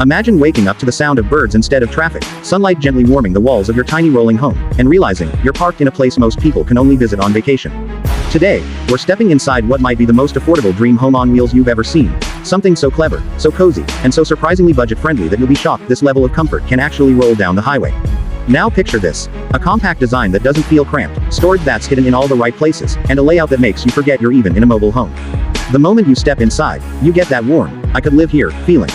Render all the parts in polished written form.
Imagine waking up to the sound of birds instead of traffic, sunlight gently warming the walls of your tiny rolling home, and realizing you're parked in a place most people can only visit on vacation. Today, we're stepping inside what might be the most affordable dream home on wheels you've ever seen. Something so clever, so cozy, and so surprisingly budget-friendly that you'll be shocked this level of comfort can actually roll down the highway. Now picture this. A compact design that doesn't feel cramped, storage that's hidden in all the right places, and a layout that makes you forget you're even in a mobile home. The moment you step inside, you get that warm, I could live here, feeling.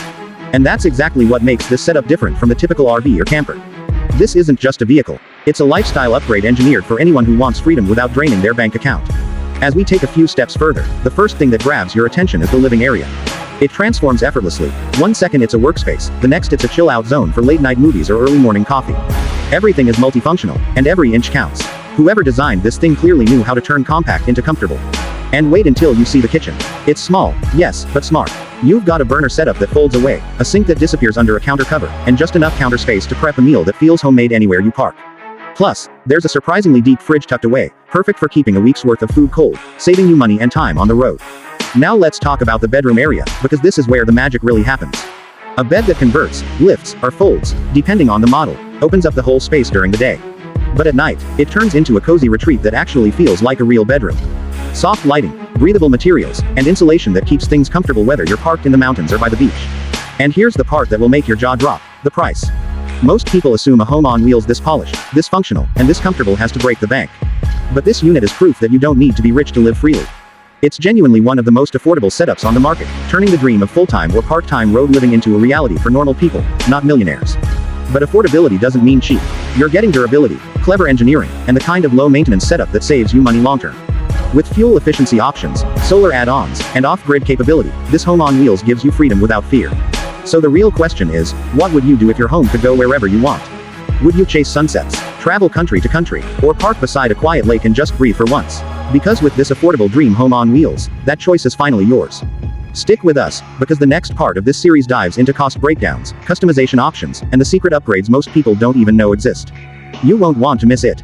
And that's exactly what makes this setup different from the typical RV or camper. This isn't just a vehicle. It's a lifestyle upgrade engineered for anyone who wants freedom without draining their bank account. As we take a few steps further, the first thing that grabs your attention is the living area. It transforms effortlessly. One second it's a workspace, the next it's a chill-out zone for late-night movies or early morning coffee. Everything is multifunctional, and every inch counts. Whoever designed this thing clearly knew how to turn compact into comfortable. And wait until you see the kitchen. It's small, yes, but smart. You've got a burner setup that folds away, a sink that disappears under a counter cover, and just enough counter space to prep a meal that feels homemade anywhere you park. Plus, there's a surprisingly deep fridge tucked away, perfect for keeping a week's worth of food cold, saving you money and time on the road. Now let's talk about the bedroom area, because this is where the magic really happens. A bed that converts, lifts, or folds, depending on the model, opens up the whole space during the day. But at night, it turns into a cozy retreat that actually feels like a real bedroom. Soft lighting, breathable materials, and insulation that keeps things comfortable whether you're parked in the mountains or by the beach. And here's the part that will make your jaw drop: the price. Most people assume a home on wheels this polished, this functional, and this comfortable has to break the bank. But this unit is proof that you don't need to be rich to live freely. It's genuinely one of the most affordable setups on the market, turning the dream of full-time or part-time road living into a reality for normal people, not millionaires. But affordability doesn't mean cheap. You're getting durability, clever engineering, and the kind of low-maintenance setup that saves you money long-term. With fuel efficiency options, solar add-ons, and off-grid capability, this home on wheels gives you freedom without fear. So the real question is, what would you do if your home could go wherever you want? Would you chase sunsets, travel country to country, or park beside a quiet lake and just breathe for once? Because with this affordable dream home on wheels, that choice is finally yours. Stick with us, because the next part of this series dives into cost breakdowns, customization options, and the secret upgrades most people don't even know exist. You won't want to miss it.